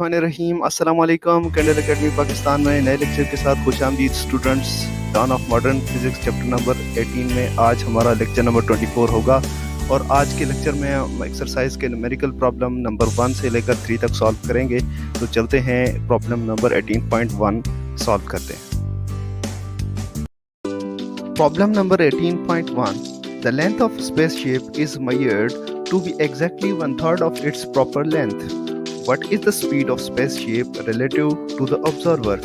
बिस्मिल्लाहिर्रहमानिर्रहीम। अस्सलाम वालेकुम। कैंडल एकेडमी पाकिस्तान में नए लेक्चर के साथ खुशामदीद students. Dawn of modern physics chapter number 18 में आज हमारा लेक्चर नंबर 24 होगा और आज के लेक्चर में हम एक्सरसाइज के न्यूमेरिकल प्रॉब्लम नंबर 1 से लेकर 3 तक सॉल्व करेंगे। तो चलते हैं प्रॉब्लम नंबर 18.1 सॉल्व करते हैं। Problem number 18.1, the length of spaceship is measured to be exactly 1/3 of its proper length. What is the speed of spaceship relative to the observer?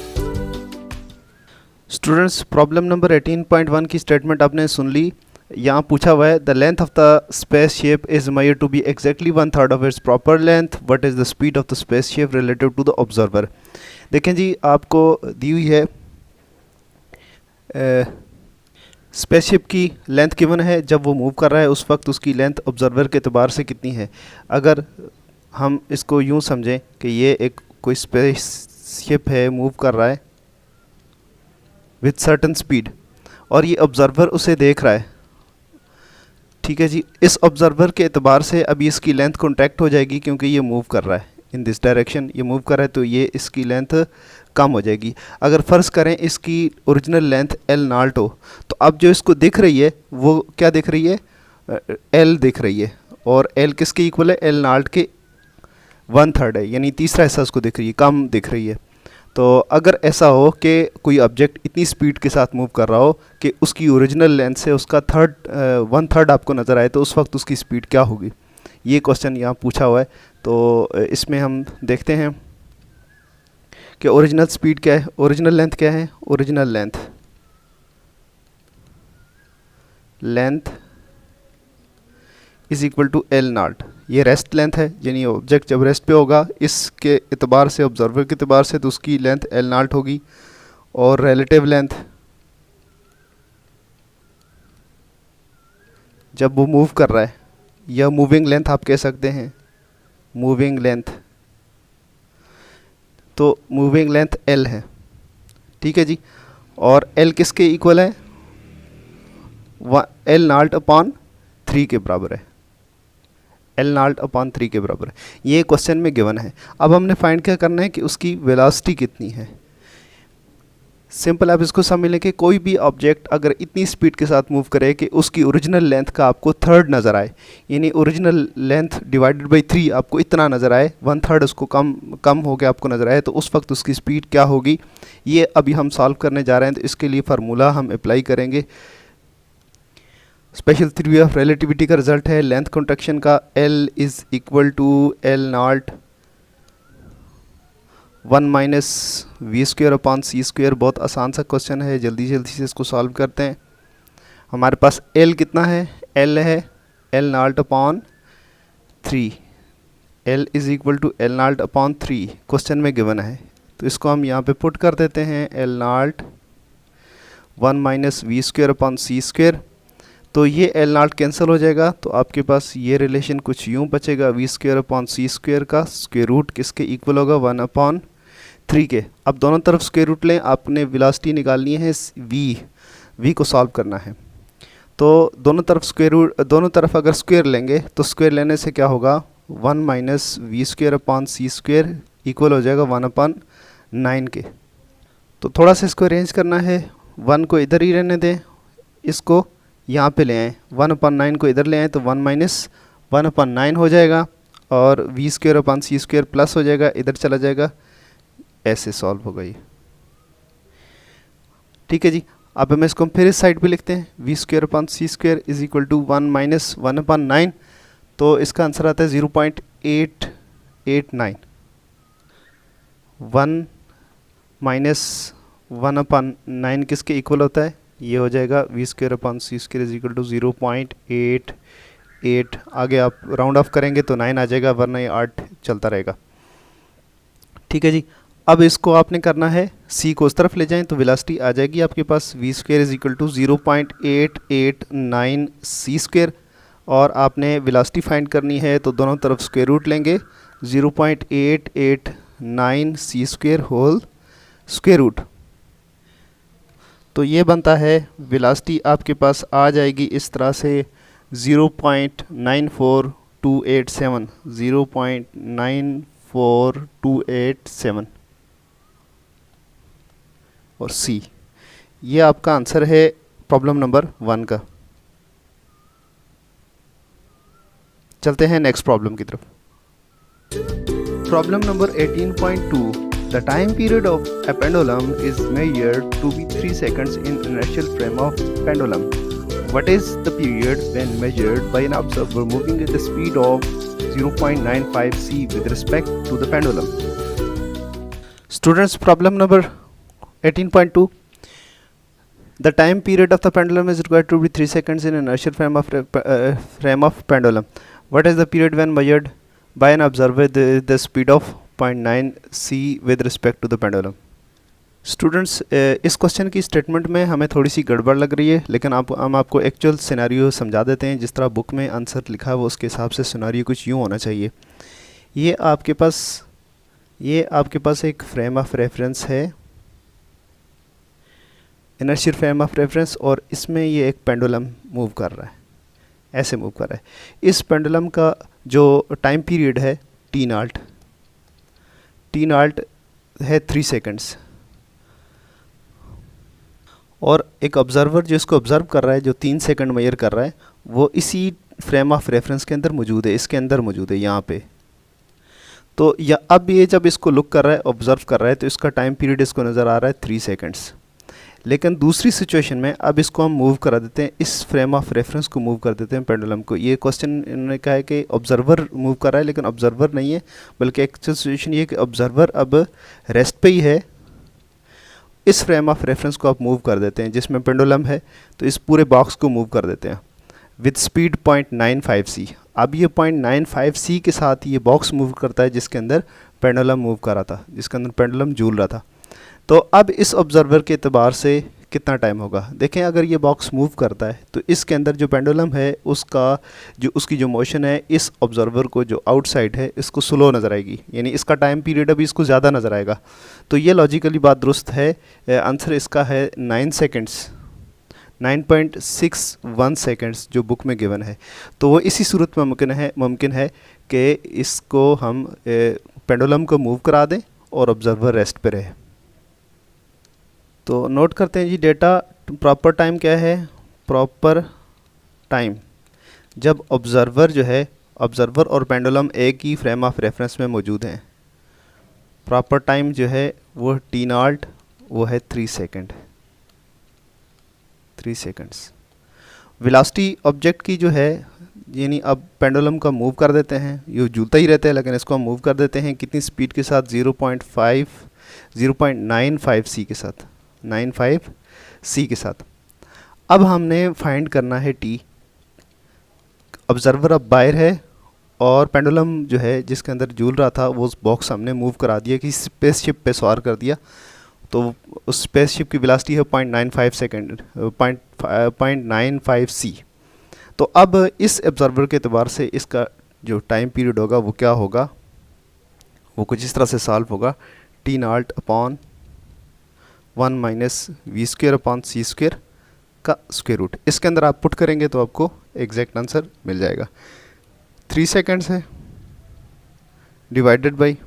Students, problem number 18.1 की statement आपने सुन ली। यहाँ पूछा हुआ है the length of the spaceship is measured to be exactly 1/3 of its proper length. What is the speed of the spaceship relative to the observer? देखें जी, आपको दी हुई है स्पेसशिप की लेंथ गिवन है। जब वो मूव कर रहा है उस वक्त उसकी लेंथ ऑब्जर्वर के एतबार से कितनी है। अगर हम इसको यूं समझें कि ये एक कोई स्पेसशिप है, मूव कर रहा है विथ सर्टन स्पीड और ये ऑब्जर्वर उसे देख रहा है, ठीक है जी। इस ऑब्जर्वर के एतबार से अभी इसकी लेंथ कॉन्ट्रैक्ट हो जाएगी क्योंकि ये मूव कर रहा है इन दिस डायरेक्शन, ये मूव कर रहा है तो ये इसकी लेंथ कम हो जाएगी। अगर फ़र्ज़ करें इसकी ओरिजिनल लेंथ L नॉट हो तो अब जो इसको दिख रही है वो क्या दिख रही है, L दिख रही है और L किसके इक्वल है, L नॉट के 1/3 है, यानी तीसरा हिस्सा उसको दिख रही है, कम दिख रही है। तो अगर ऐसा हो कि कोई ऑब्जेक्ट इतनी स्पीड के साथ मूव कर रहा हो कि उसकी ओरिजिनल लेंथ से उसका 1/3 आपको नज़र आए तो उस वक्त उसकी स्पीड क्या होगी, ये क्वेश्चन यहाँ पूछा हुआ है। तो इसमें हम देखते हैं कि ओरिजिनल स्पीड क्या है, ओरिजिनल लेंथ क्या है। Original length is equal to L nought, ये रेस्ट लेंथ है, यानी ऑब्जेक्ट जब रेस्ट पे होगा इसके एतबार से, ऑब्जर्वर के एतबार से, तो उसकी लेंथ L नॉट होगी। और रिलेटिव लेंथ जब वो मूव कर रहा है, या मूविंग लेंथ आप कह सकते हैं, मूविंग लेंथ, तो मूविंग लेंथ L है, ठीक है जी। और L किसके इक्वल है, L नॉट अपॉन 3 के बराबर है, L नॉट अपॉन 3 के बराबर है। ये क्वेश्चन में गिवन है। अब हमने फाइंड क्या करना है कि उसकी वेलोसिटी कितनी है। सिंपल, आप इसको समझ लें कि कोई भी ऑब्जेक्ट अगर इतनी स्पीड के साथ मूव करे कि उसकी ओरिजिनल लेंथ का आपको 1/3 नज़र आए, यानी ओरिजिनल लेंथ डिवाइडेड बाई 3 आपको इतना नज़र आए, 1/3 उसको कम हो के आपको नज़र आए, तो उस वक्त उसकी स्पीड क्या होगी, ये अभी हम सॉल्व करने जा रहे हैं। तो इसके लिए फार्मूला हम अप्लाई करेंगे। स्पेशल थ्योरी ऑफ रिलेटिविटी का रिजल्ट है लेंथ कॉन्ट्रैक्शन का, L is equal to L nought 1 - v² upon c²। बहुत आसान सा क्वेश्चन है, जल्दी से इसको सॉल्व करते हैं। हमारे पास L कितना है, L है L nought upon 3, L is equal to L nought upon 3 question में गिवन है। तो इसको हम यहाँ पे पुट कर देते हैं, L nought 1 - v² upon c²। तो ये L नॉट कैंसिल हो जाएगा, तो आपके पास ये रिलेशन कुछ यूँ बचेगा, v² अपॉन c² का स्क्वायर रूट किसके इक्वल होगा, 1/3 के। अब दोनों तरफ स्क्वायर रूट लें, आपने वेलोसिटी निकालनी है, v को सॉल्व करना है। तो दोनों तरफ अगर स्क्वायर लेंगे तो स्क्वायर लेने से क्या होगा, 1 - v² अपॉन c² इक्वल हो जाएगा 1/9 के। तो थोड़ा सा इसको अरेंज करना है, 1 को इधर ही रहने दें, इसको यहाँ पे ले आएँ, 1/9 को इधर ले आएँ तो 1 - 1/9 हो जाएगा और v² अपॉन c² प्लस हो जाएगा, इधर चला जाएगा, ऐसे सॉल्व होगा ये, ठीक है जी। अब हम इसको फिर इस साइड पे लिखते हैं, v² upon c² is equal to 1 - 1/9, तो इसका आंसर आता है 0.889। 1 - 1/9 किसके इक्वल होता है, ये हो जाएगा v² upon c² is equal to 0.88। आगे आप राउंड ऑफ करेंगे तो 9 आ जाएगा, वरना ये 8 चलता रहेगा, ठीक है जी। अब इसको आपने करना है, c को उस तरफ ले जाएं तो वेलोसिटी आ जाएगी आपके पास, v² is equal to 0.889 c²। और आपने वेलोसिटी फाइंड करनी है तो दोनों तरफ स्क्वायर रूट लेंगे, 0.889 c² होल स्क्वायर रूट। तो ये बनता है वेलोसिटी आपके पास आ जाएगी इस तरह से 0.94287, 4287 और सी। ये आपका आंसर है प्रॉब्लम नंबर 1 का। चलते हैं नेक्स्ट प्रॉब्लम की तरफ। Problem number 18.2 the time period of a pendulum is measured to be 3 seconds in inertial frame of pendulum. What is the period when measured by an observer moving at the speed of 0.95 c with respect to the pendulum? Students, problem number 18.2. The time period of the pendulum is required to be 3 seconds in inertial frame of pendulum. What is the period when measured by an observer the speed of 0.9 c with respect to the pendulum? Students, इस question की statement में हमें थोड़ी सी गड़बड़ लग रही है, लेकिन हम आपको एक्चुअल सिनेरियो समझा देते हैं। जिस तरह बुक में आंसर लिखा है वो उसके हिसाब से सिनेरियो कुछ यूँ होना चाहिए। ये आपके पास एक फ्रेम ऑफ रेफरेंस है, इनर्शियल फ्रेम ऑफ रेफरेंस, और इसमें ये एक पेंडुलम मूव कर रहा है, ऐसे मूव कर रहा है। इस पेंडुलम का जो टाइम पीरियड है टी नॉट है 3 सेकंड्स, और एक ऑब्जर्वर जो इसको ऑब्जर्व कर रहा है, जो 3 सेकंड मेजर कर रहा है, वो इसी फ्रेम ऑफ रेफरेंस के अंदर मौजूद है, इसके अंदर मौजूद है यहाँ पे। तो अब ये जब इसको लुक कर रहा है, ऑब्जर्व कर रहा है, तो इसका टाइम पीरियड इसको नज़र आ रहा है 3 सेकंड्स। लेकिन दूसरी सिचुएशन में अब इसको हम मूव करा देते हैं, इस फ्रेम ऑफ रेफरेंस को मूव कर देते हैं पेंडुलम को। ये क्वेश्चन इन्होंने कहा है कि ऑब्जर्वर मूव कर रहा है, लेकिन ऑब्जर्वर नहीं है, बल्कि एक्चुअल सिचुएशन ये कि ऑब्जर्वर अब रेस्ट पे ही है। इस फ्रेम ऑफ रेफरेंस को आप मूव कर देते हैं जिसमें पेंडुलम है, तो इस पूरे बॉक्स को मूव कर देते हैं विद स्पीड 0.95 c। अब ये 0.95 c के साथ ये बॉक्स मूव करता है जिसके अंदर पेंडुलम मूव कर रहा था, जिसके अंदर पेंडुलम झूल रहा था। तो अब इस ऑब्जर्वर के एतबार से कितना टाइम होगा? देखें, अगर ये बॉक्स मूव करता है तो इसके अंदर जो पेंडुलम है उसकी जो मोशन है इस ऑब्जर्वर को जो आउटसाइड है इसको स्लो नज़र आएगी, यानी इसका टाइम पीरियड अभी इसको ज़्यादा नज़र आएगा। तो ये लॉजिकली बात दुरुस्त है। आंसर इसका है 9 सेकेंड्स, 9.61 सेकेंड्स जो बुक में गिवन है। तो वो इसी सूरत में मुमकिन है कि इसको हम पेंडुलम को मूव करा दें और ऑब्जर्वर रेस्ट पे रहे। तो नोट करते हैं जी, डेटा प्रॉपर टाइम क्या है? प्रॉपर टाइम जब ऑब्जर्वर और पेंडुलम एक ही फ्रेम ऑफ रेफरेंस में मौजूद हैं। प्रॉपर टाइम जो है वो टी नॉट, वो है 3 सेकेंड्स। वेलोसिटी ऑब्जेक्ट की जो है, यानी अब पेंडुलम का मूव कर देते हैं, ये झूलता ही रहता है लेकिन इसको हम मूव कर देते हैं कितनी स्पीड के साथ? 0.95 c के साथ, 95 c के साथ। अब हमने फाइंड करना है टी। ऑब्जर्वर अब बाहर है और पेंडुलम जो है जिसके अंदर झूल रहा था वो उस बॉक्स हमने मूव करा दिया, कि स्पेसशिप पे सवार कर दिया। तो उस स्पेसशिप की वेलोसिटी है 0.95 c। तो अब इस ऑब्जर्वर के एतबार से इसका जो टाइम पीरियड होगा वो क्या होगा? वो कुछ इस तरह से सॉल्व होगा, T nought upon 1 minus V square upon C square का स्क्वेयर रूट। इसके अंदर आप पुट करेंगे तो आपको एग्जैक्ट आंसर मिल जाएगा। 3 सेकेंड्स है डिवाइडेड बाई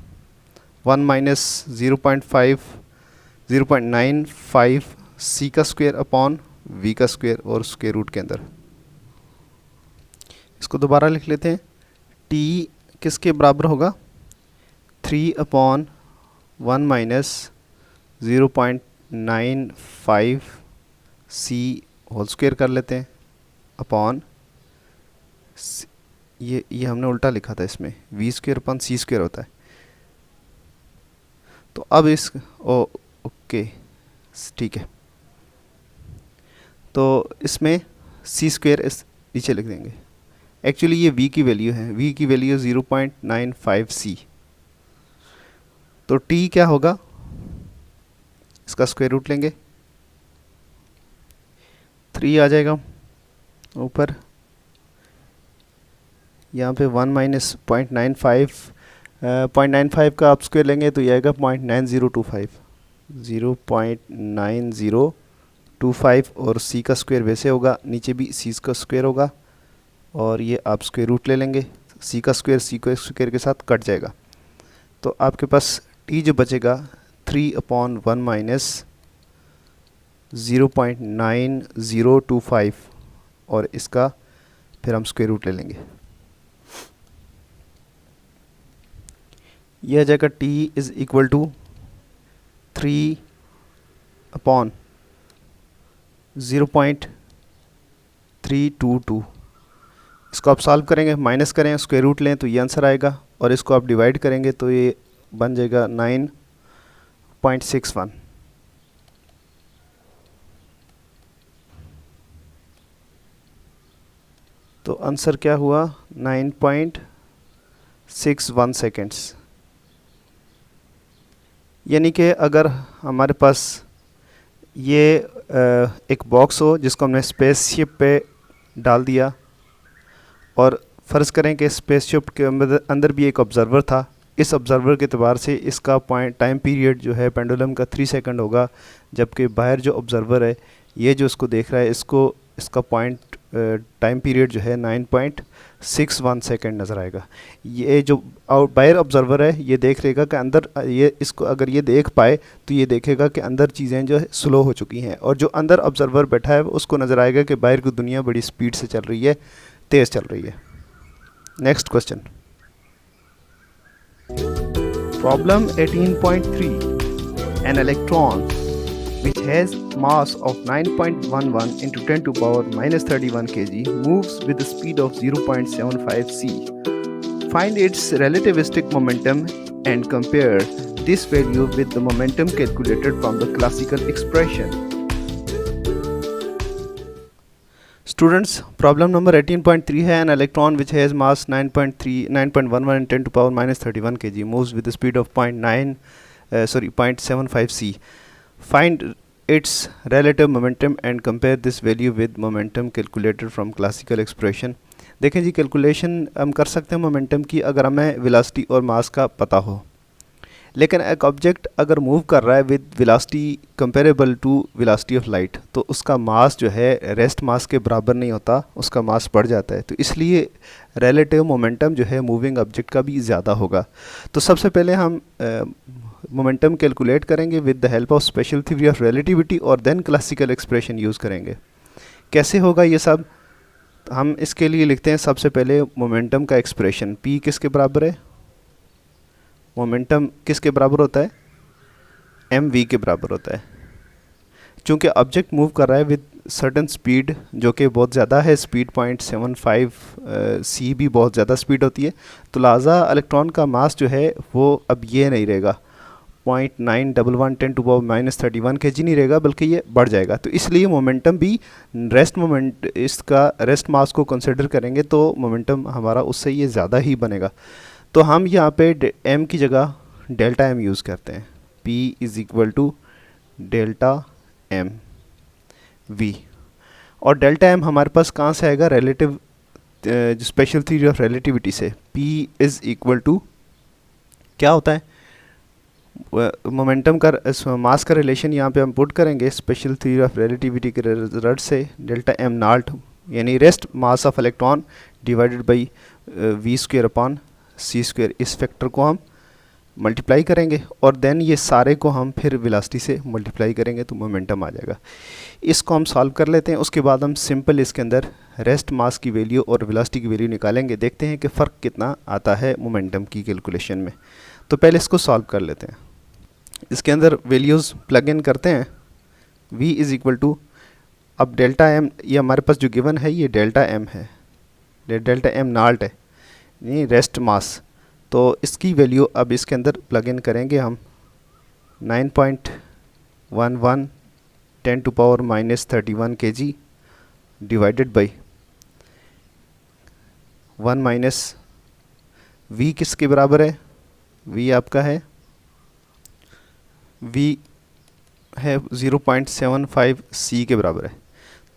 1 माइनस 0.95 सी का स्क्वेयर अपॉन वी का स्क्वेयर और स्क्वेयर रूट के अंदर। इसको दोबारा लिख लेते हैं। टी किसके बराबर होगा? 3 अपॉन 1 माइनस 0.95 सी होल स्क्वेयर कर लेते हैं अपॉन, ये हमने उल्टा लिखा था, इसमें V square upon C square होता है। तो अब ओके ठीक है, तो इसमें सी स्क्वेयर इस नीचे लिख देंगे। एक्चुअली ये v की वैल्यू है, v की वैल्यू 0.95 c। तो t क्या होगा? इसका स्क्वायर रूट लेंगे, 3 आ जाएगा ऊपर, यहाँ पे 1 माइनस 0.95 का आप स्क्वायर लेंगे तो ये आएगा 0.9025 और c का स्क्वायर वैसे होगा, नीचे भी c का स्क्वायर होगा और ये आप स्क्वायर रूट ले लेंगे। c का स्क्वायर के साथ कट जाएगा, तो आपके पास टी जो बचेगा 3/1 माइनस 0.9025 और इसका फिर हम स्क्वायर रूट ले लेंगे। यह आ जाएगा t इज़ इक्वल टू 3/0.322। इसको आप सॉल्व करेंगे, माइनस करें, स्क्वायर रूट लें तो ये आंसर आएगा, और इसको आप डिवाइड करेंगे तो ये बन जाएगा 9.61। तो आंसर क्या हुआ 9.61 सेकेंड्स। यानी कि अगर हमारे पास ये एक बॉक्स हो जिसको हमने स्पेसशिप पे डाल दिया, और फ़र्ज़ करें कि स्पेसशिप के अंदर भी एक ऑब्ज़र्वर था, इस ऑब्ज़र्वर के एतबार से इसका पॉइंट टाइम पीरियड जो है पेंडुलम का 3 सेकंड होगा, जबकि बाहर जो ऑब्ज़र्वर है ये जो इसको देख रहा है इसका पॉइंट टाइम पीरियड जो है 9.61 सेकंड नज़र आएगा। ये जो बाहर ऑब्ज़र्वर है ये देख लेगा कि अंदर ये इसको अगर ये देख पाए तो ये देखेगा कि अंदर चीज़ें जो है स्लो हो चुकी हैं, और जो अंदर ऑब्ज़र्वर बैठा है उसको नज़र आएगा कि बाहर की दुनिया बड़ी स्पीड से चल रही है, तेज़ चल रही है। Next question, problem 18.3, an electron which has mass of 9.11 into 10 to power minus 31 kg moves with the speed of 0.75 c. Find its relativistic momentum and compare this value with the momentum calculated from the classical expression. Students, problem number 18.3 है, an electron which has mass 9.11 and 10 to power minus 31 kg moves with the speed of 0.75 c. Find its relative momentum and compare this value with momentum calculated from classical expression. देखें जी, calculation हम कर सकते हैं momentum की अगर हमें velocity और मास का पता हो, लेकिन एक ऑब्जेक्ट अगर मूव कर रहा है with velocity comparable to velocity of light तो उसका मास जो है रेस्ट मास के बराबर नहीं होता, उसका मास बढ़ जाता है। तो इसलिए रिलेटिव मोमेंटम जो है मूविंग ऑब्जेक्ट का भी ज़्यादा होगा। तो सबसे पहले हम मोमेंटम कैलकुलेट करेंगे with the help of special theory of relativity और देन क्लासिकल एक्सप्रेशन यूज़ करेंगे। कैसे होगा ये सब, हम इसके लिए लिखते हैं सबसे पहले मोमेंटम का एक्सप्रेशन। p किसके बराबर है, मोमेंटम किसके बराबर होता है, mv के बराबर होता है। चूँकि ऑब्जेक्ट मूव कर रहा है विद सर्टन स्पीड जो कि बहुत ज़्यादा है, स्पीड 0.75 c भी बहुत ज़्यादा स्पीड होती है, तो लिहाजा इलेक्ट्रॉन का मास जो है वो अब ये नहीं रहेगा 0.911 10 to power minus 31 kg नहीं रहेगा, बल्कि ये बढ़ जाएगा। तो इसलिए मोमेंटम भी रेस्ट मोमेंट, इसका रेस्ट मास को कंसिडर करेंगे तो मोमेंटम हमारा उससे ये ज़्यादा ही बनेगा। तो हम यहाँ पे m की जगह डेल्टा m यूज़ करते हैं, p is equal to delta m v, और डेल्टा m हमारे पास कहाँ से आएगा, relative special theory of relativity से। p इज़ इक्वल टू क्या होता है, मोमेंटम का मास का रिलेशन यहाँ पे हम पुट करेंगे स्पेशल थ्योरी ऑफ रिलेटिविटी के रिजल्ट से, डेल्टा m नॉट यानी rest mass of electron divided by v square upon c square, इस फैक्टर को हम मल्टीप्लाई करेंगे और देन ये सारे को हम फिर वेलोसिटी से मल्टीप्लाई करेंगे तो मोमेंटम आ जाएगा। इसको हम सॉल्व कर लेते हैं, उसके बाद हम सिंपल इसके अंदर रेस्ट मास की वैल्यू और वेलोसिटी की वैल्यू निकालेंगे, देखते हैं कि फ़र्क कितना आता है मोमेंटम की कैलकुलेशन में। तो पहले इसको सॉल्व कर लेते हैं, इसके अंदर वैल्यूज़ प्लग इन करते हैं। v इज़ इक्वल टू, अब डेल्टा m ये हमारे पास जो गिवन है ये डेल्टा m है, डेल्टा m नॉट है नहीं रेस्ट मास, तो इसकी वैल्यू अब इसके अंदर प्लग इन करेंगे हम 9.11 10 to power minus 31 kg divided by 1 minus v किसके बराबर है, v आपका है v है 0.75 c के बराबर है।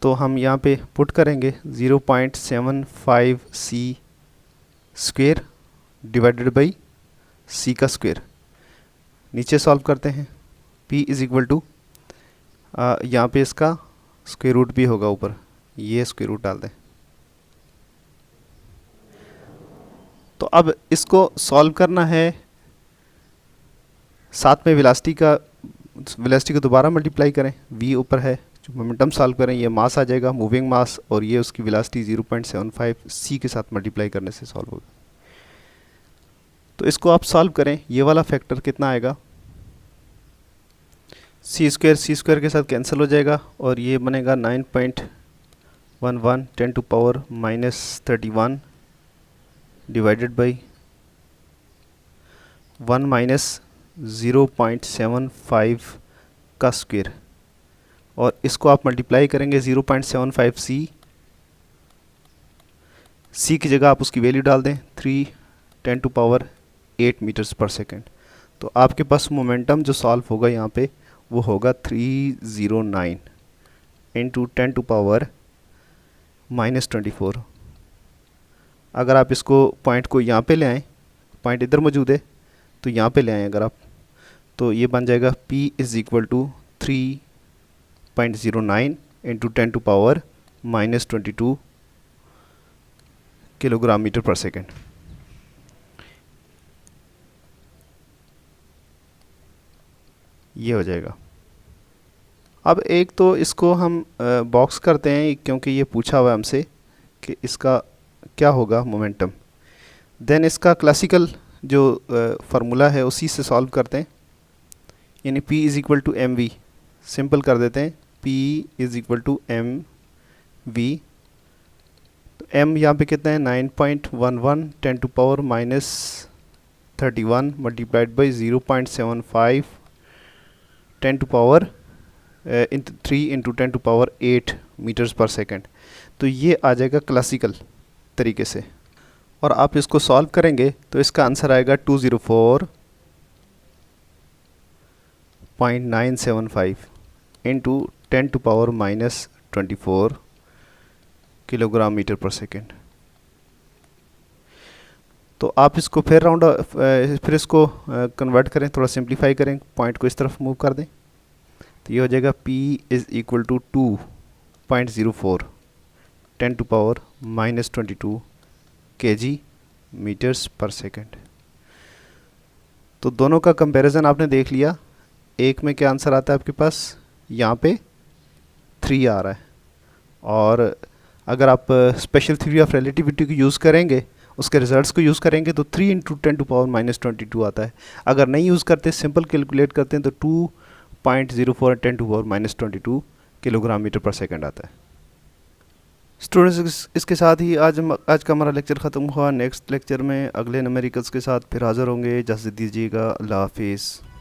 तो हम यहाँ पे पुट करेंगे 0.75 c square divided by c का स्क्वेयर, नीचे सॉल्व करते हैं। p इज़ इक्वल टू, यहाँ पे इसका स्क्वेयर रूट भी होगा ऊपर, ये स्क्वेयर रूट डाल दें। तो अब इसको सॉल्व करना है साथ में वेलोसिटी को दोबारा मल्टीप्लाई करें, v ऊपर है, जो मोमेंटम सॉल्व करें, ये मास आ जाएगा, मूविंग मास, और ये उसकी वेलोसिटी 0.75 c के साथ मल्टीप्लाई करने से सॉल्व होगा। तो इसको आप सॉल्व करें, ये वाला फैक्टर कितना आएगा, सी स्क्वायर के साथ कैंसिल हो जाएगा और ये बनेगा 9.11 10⁻³ डिवाइडेड बाई 1 माइनस 0.75 का स्क्वायर, और इसको आप मल्टीप्लाई करेंगे 0.75 सी की जगह आप उसकी वैल्यू डाल दें 3×10⁸ मीटर्स पर सेकेंड। तो आपके पास मोमेंटम जो सॉल्व होगा यहाँ पे वो होगा 309 इंटू 10⁻⁻24। अगर आप इसको पॉइंट को यहाँ पे ले आएँ, पॉइंट इधर मौजूद है तो यहाँ पे ले आएँ अगर आप, तो ये बन जाएगा P is equal to 3.09 into 10⁻⁻22 kilogram metre पर सेकेंड। ये हो जाएगा। अब एक तो इसको हम बॉक्स करते हैं क्योंकि ये पूछा हुआ है हमसे कि इसका क्या होगा मोमेंटम। देन इसका क्लासिकल जो फार्मूला है उसी से सॉल्व करते हैं, यानी P is equal to M V, simple कर देते हैं, P is equal to M V. तो m यहाँ पे कितना है 9.11 10⁻⁻31 मल्टीप्लाइड बाई 0.75 3 इंटू 10⁸ मीटर्स पर सेकेंड। तो ये आ जाएगा क्लासिकल तरीके से, और आप इसको सॉल्व करेंगे तो इसका आंसर आएगा 204.975 इंटू 10⁻⁻24 किलोग्राम मीटर पर सेकेंड। तो आप इसको फिर इसको कन्वर्ट करें, थोड़ा सिंप्लीफाई करें, पॉइंट को इस तरफ मूव कर दें, तो ये हो जाएगा P is equal to 2.04 10⁻⁻22 kg metres पर सेकेंड। तो दोनों का कंपैरिजन आपने देख लिया, एक में क्या आंसर आता है आपके पास, यहाँ पे 3 आ रहा है, और अगर आप स्पेशल थ्योरी ऑफ रिलेटिविटी को यूज़ करेंगे, उसके रिजल्ट्स को यूज़ करेंगे तो 3 इंटू 10⁻⁻22 आता है। अगर नहीं यूज़ करते, सिंपल कैलकुलेट करते हैं तो 2.04 10⁻⁻22 किलोग्राम मीटर पर सेकेंड आता है। स्टूडेंट्स, इसके साथ ही आज का हमारा लेक्चर ख़त्म हुआ। नेक्स्ट लेक्चर में अगले न्यूमेरिकल्स के साथ फिर हाज़िर होंगे। इजाज़त दीजिएगा। अल्लाह हाफिज़।